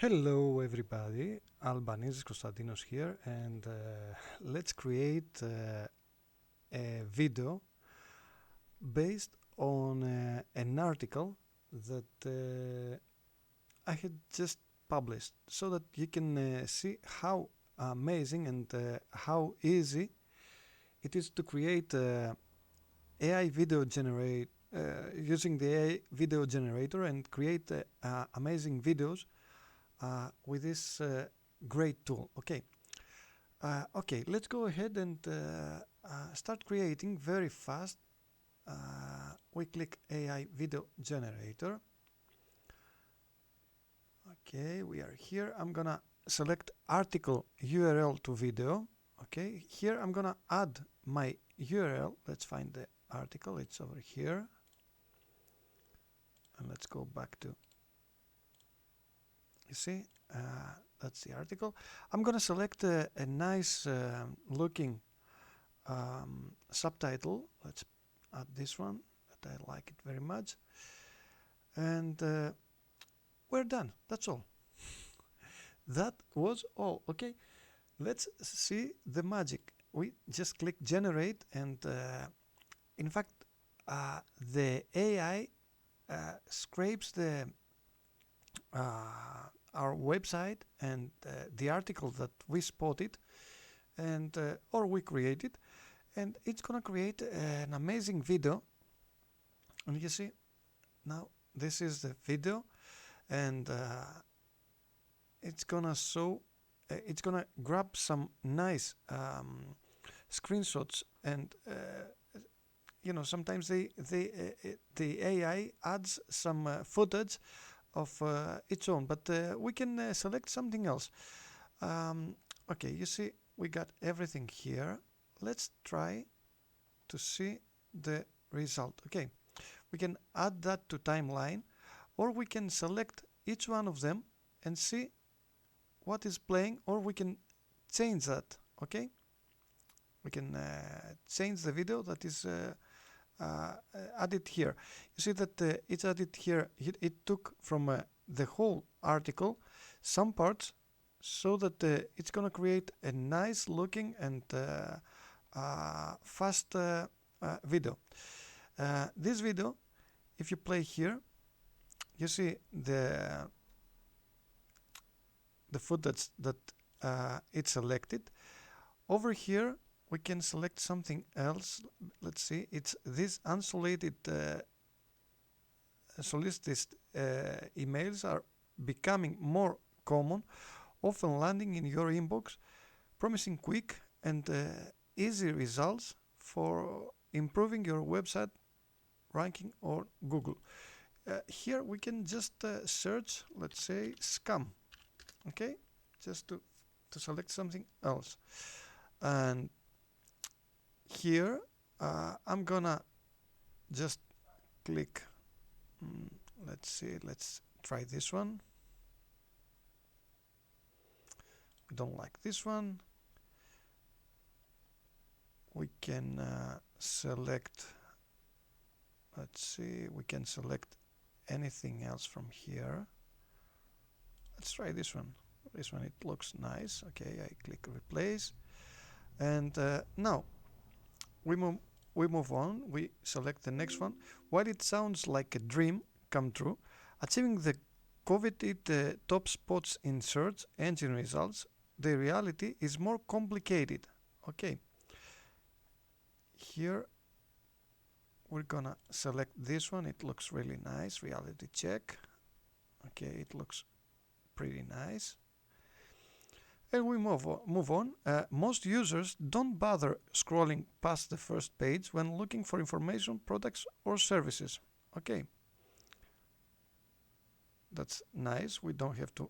Hello everybody, Albanese Konstantinos here, and let's create a video based on an article that I had just published so that you can see how amazing and how easy it is to create AI video generate using the AI video generator and create amazing videos with this great tool. Okay, let's go ahead and start creating very fast. We click AI video generator. Okay, we are here. I'm gonna select article URL to video. Okay, here I'm gonna add my URL. Let's find the article. It's over here. And let's go back to, you see, that's the article. I'm gonna select a nice looking subtitle. Let's add this one, that I like it very much. And we're done. That's all. That was all. Okay, let's see the magic. We just click generate, and in fact, the AI scrapes the our website and the article that we spotted and or we created, and it's gonna create an amazing video. And you see, now this is the video, and it's gonna show it's gonna grab some nice screenshots, and sometimes the AI adds some footage of its own, but we can select something else. Okay, you see, we got everything here. Let's try to see the result. Okay, we can add that to timeline, or we can select each one of them and see what is playing, or we can change that. Okay, we can change the video that is added here. You see that it's added here. It took from the whole article some parts, so that it's gonna create a nice looking and fast video. This video, if you play here, you see the footage that it's selected. Over here we can select something else. Let's see, it's this unsolicited solicited emails are becoming more common, often landing in your inbox, promising quick and easy results for improving your website ranking or Google. Here we can just search, let's say, scam. Okay, just to select something else. And here I'm gonna just click, let's see, let's try this one. We don't like this one. We can select, let's see, we can select anything else from here. Let's try this one. This one, it looks nice. Okay, I click replace, and now we move on. We select the next one. While it sounds like a dream come true, achieving the coveted top spots in search engine results, the reality is more complicated. Okay, here we're gonna select this one. It looks really nice. Reality check. Okay, it looks pretty nice. And we move on. Most users don't bother scrolling past the first page when looking for information, products, or services. Okay, that's nice. We don't have to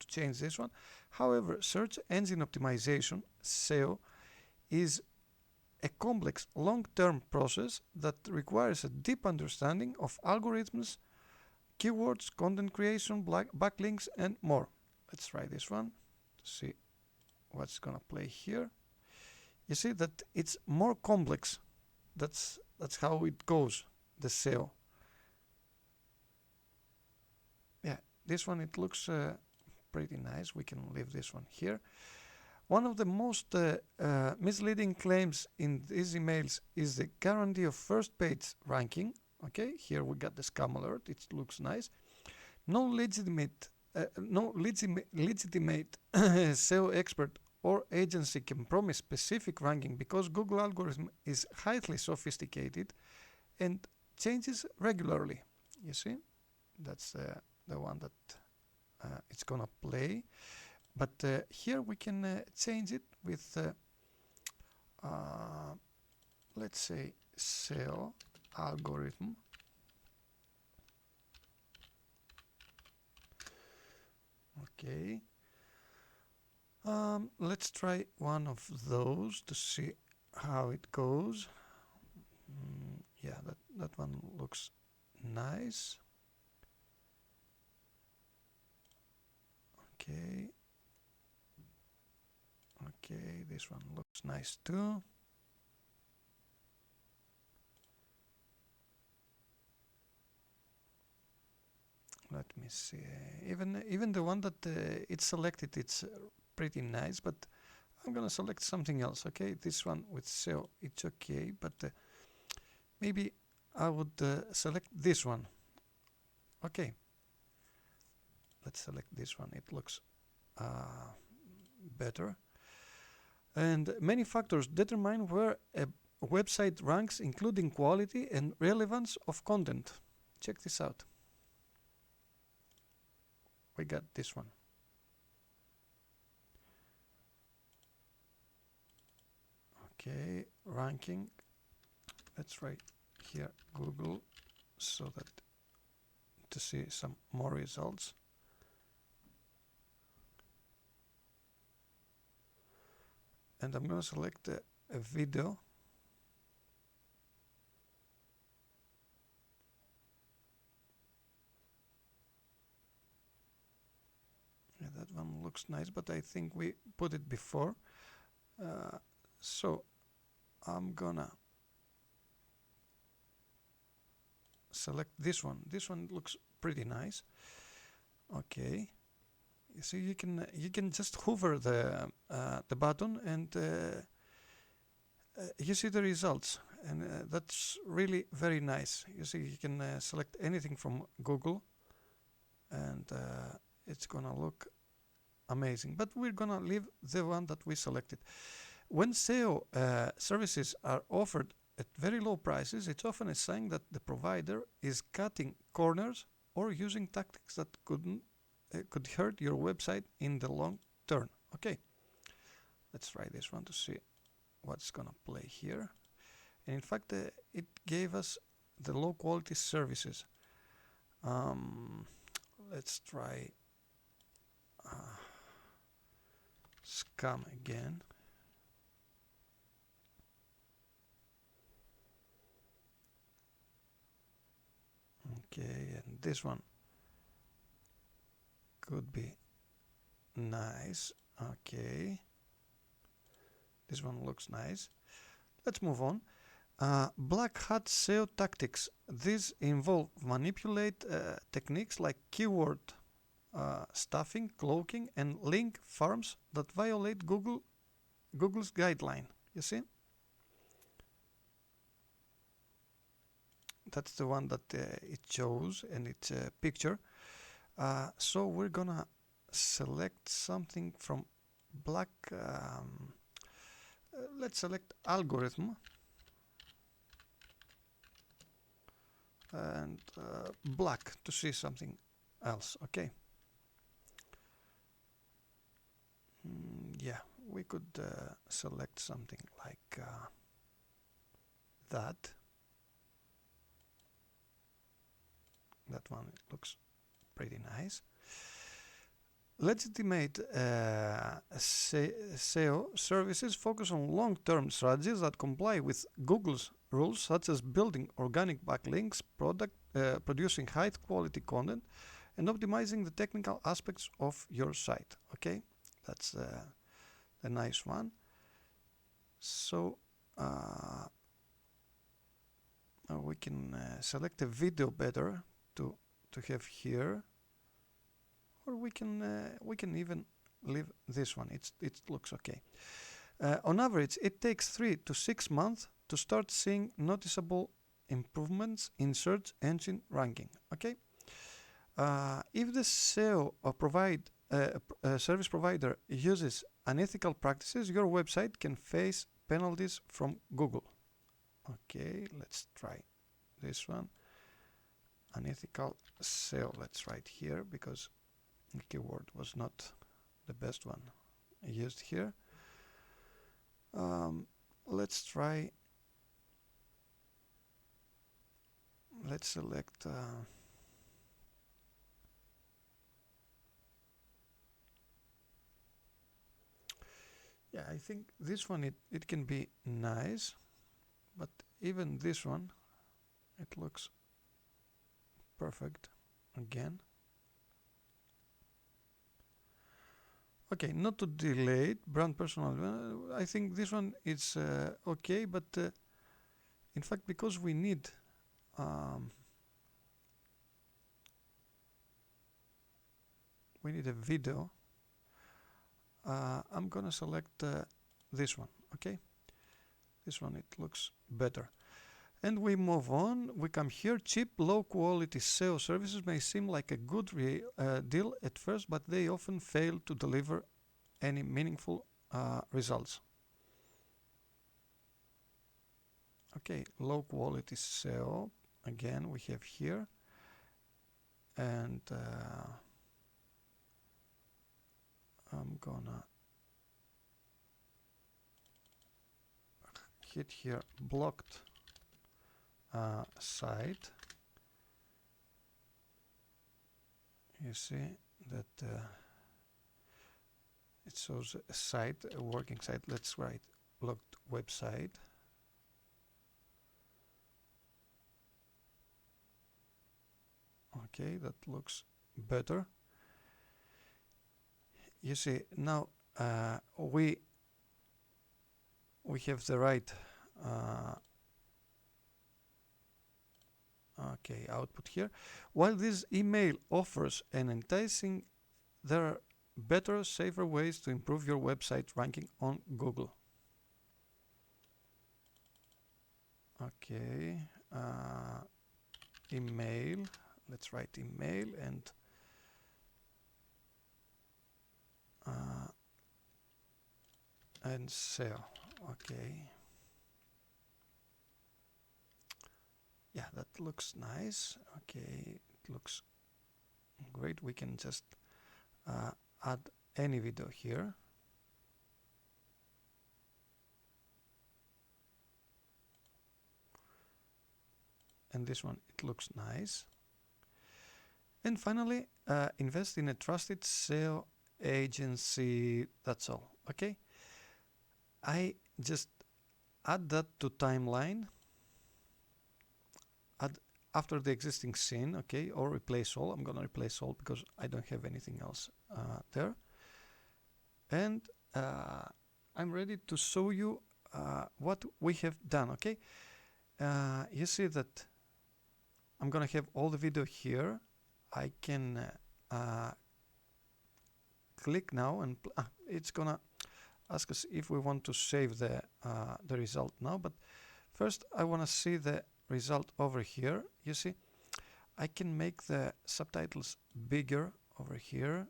change this one. However, search engine optimization (SEO) is a complex, long-term process that requires a deep understanding of algorithms, keywords, content creation, backlinks, and more. Let's try this one to see what's gonna play here. You see that it's more complex. That's how it goes, the SEO. Yeah, this one, it looks pretty nice. We can leave this one here. One of the most misleading claims in these emails is the guarantee of first page ranking. Okay, here we got the scam alert. It looks nice. No legitimate SEO expert or agency can promise specific ranking because Google algorithm is highly sophisticated and changes regularly. You see, that's the one that it's gonna play. But here we can change it with, let's say, SEO algorithm. Okay. Let's try one of those to see how it goes. Yeah, that one looks nice. Okay. Okay, this one looks nice too. Let me see. Even the one that it's selected, it's pretty nice, but I'm gonna select something else. Okay, this one with SEO, it's okay, but maybe I would select this one. Okay, let's select this one. It looks better. And many factors determine where a website ranks, including quality and relevance of content. Check this out. We got this one. Okay, ranking. Let's write here Google so that to see some more results. And I'm going to select a video. Yeah, that one looks nice, but I think we put it before. So I'm gonna select this one. This one looks pretty nice. Okay. You see, you can just hover the button and you see the results, and that's really very nice. You see, you can select anything from Google, and it's gonna look amazing. But we're gonna leave the one that we selected. When SEO services are offered at very low prices, it's often a sign that the provider is cutting corners or using tactics that could hurt your website in the long term. Okay, let's try this one to see what's gonna play here. And in fact, it gave us the low quality services. Let's try scam again. Okay, and this one could be nice. Okay, this one looks nice. Let's move on. Black hat SEO tactics. These involve manipulate techniques like keyword stuffing, cloaking, and link farms that violate Google's guideline. You see? That's the one that it shows, and it's a picture. So we're gonna select something from black. Let's select algorithm and black to see something else. Okay. Yeah, we could select something like that. That one looks pretty nice. Legitimate SEO services focus on long-term strategies that comply with Google's rules, such as building organic backlinks, producing high-quality content, and optimizing the technical aspects of your site. Okay, that's the nice one. So we can select a video better to have here. or we can even leave this one. It looks okay. On average, it takes 3 to 6 months to start seeing noticeable improvements in search engine ranking. Okay. If the SEO or service provider uses unethical practices, your website can face penalties from Google. Okay, let's try this one. Unethical SEO. Let's write here because the keyword was not the best one used here. Let's try. Let's select. Yeah, I think this one it can be nice, but even this one, it looks perfect again. Okay, not to delay it, brand personal. I think this one is okay, but in fact, because we need a video, I'm gonna select this one. Okay, this one, it looks better. And we move on. We come here. Cheap, low-quality SEO services may seem like a good deal at first, but they often fail to deliver any meaningful results. Okay, low-quality SEO. Again, we have here. And I'm gonna hit here blocked site. You see that it shows a site, a working site. Let's write blocked website. Okay, that looks better. You see now we have the right okay, output here. While this email offers an enticing, there are better, safer ways to improve your website ranking on Google. Okay, email. Let's write email and SEO. Okay. Yeah, that looks nice. Okay, it looks great. We can just add any video here. And this one, it looks nice. And finally, invest in a trusted SEO agency. That's all. Okay. I just add that to timeline. Add after the existing scene, okay, or replace all. I'm gonna replace all because I don't have anything else there. And I'm ready to show you what we have done. Okay. You see that I'm gonna have all the video here. I can click now and it's gonna ask us if we want to save the result now, but first I want to see the result over here. You see, I can make the subtitles bigger over here,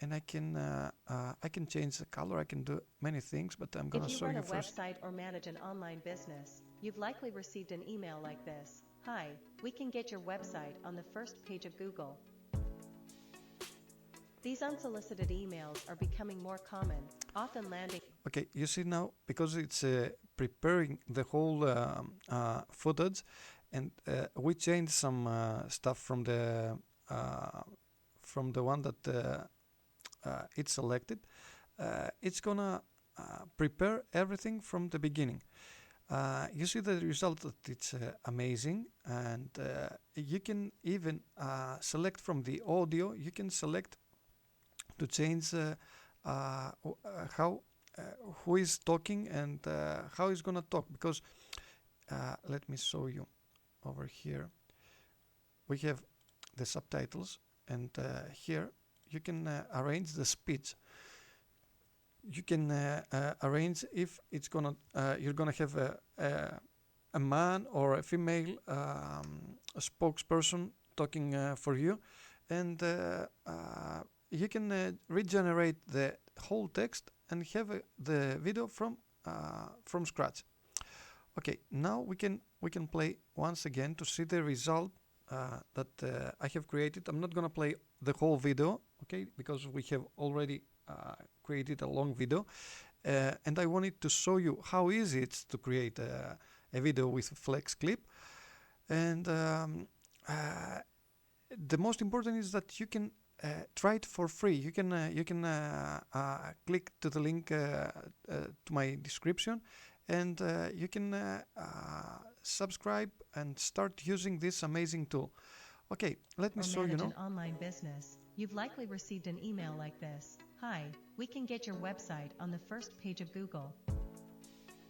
and I can change the color. I can do many things, but I'm gonna show you first. If you run a website or manage an online business, you've likely received an email like this. Hi, we can get your website on the first page of Google. These unsolicited emails are becoming more common, often landing. Okay, you see now, because it's preparing the whole footage, and we changed some stuff from the one that it's selected. It's gonna prepare everything from the beginning. You see the result that it's amazing, and you can even select from the audio. You can select to change how who is talking and how he's gonna talk, because let me show you over here. We have the subtitles, and here you can arrange the speech. You can arrange if it's gonna you're gonna have a man or a female spokesperson talking for you, and you can regenerate the whole text and have the video from scratch. Okay, now we can play once again to see the result that I have created. I'm not gonna play the whole video, okay, because we have already created a long video, and I wanted to show you how easy it's to create a video with FlexClip. And the most important is that you can try it for free. You can click to the link to my description, and you can subscribe and start using this amazing tool. Okay, let me show you now. Manage an online business. You've likely received an email like this. Hi, we can get your website on the first page of Google.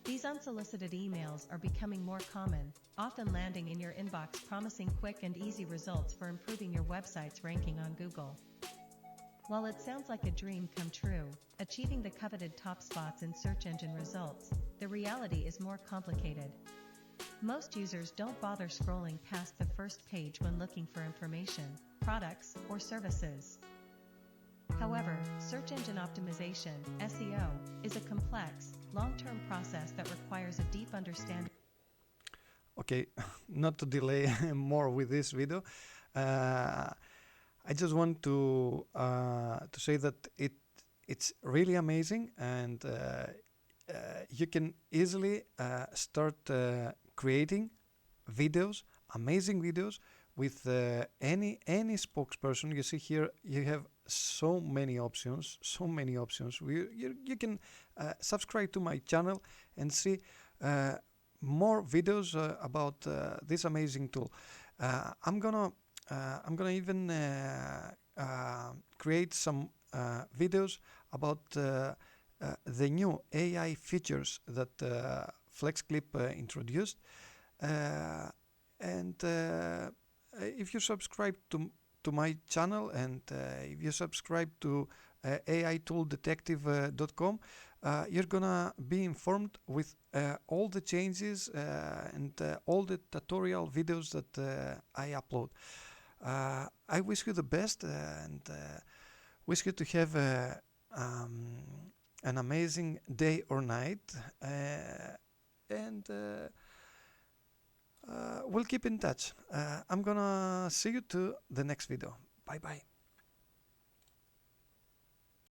These unsolicited emails are becoming more common, often landing in your inbox promising quick and easy results for improving your website's ranking on Google. While it sounds like a dream come true, achieving the coveted top spots in search engine results, the reality is more complicated. Most users don't bother scrolling past the first page when looking for information, products, or services. However, search engine optimization, SEO, is a complex, long-term process that requires a deep understanding. Okay, not to delay more with this video, I just want to say that it's really amazing, and you can easily start creating videos, amazing videos with any spokesperson. You see here you have so many options. You can subscribe to my channel and see more videos about this amazing tool. I'm gonna even create some videos about the new AI features that FlexClip introduced, and if you subscribe to my channel, and if you subscribe to aitooldetective.com, you're gonna be informed with all the changes and all the tutorial videos that I upload. I wish you the best, and wish you to have an amazing day or night, and we'll keep in touch. I'm gonna see you to the next video. Bye bye.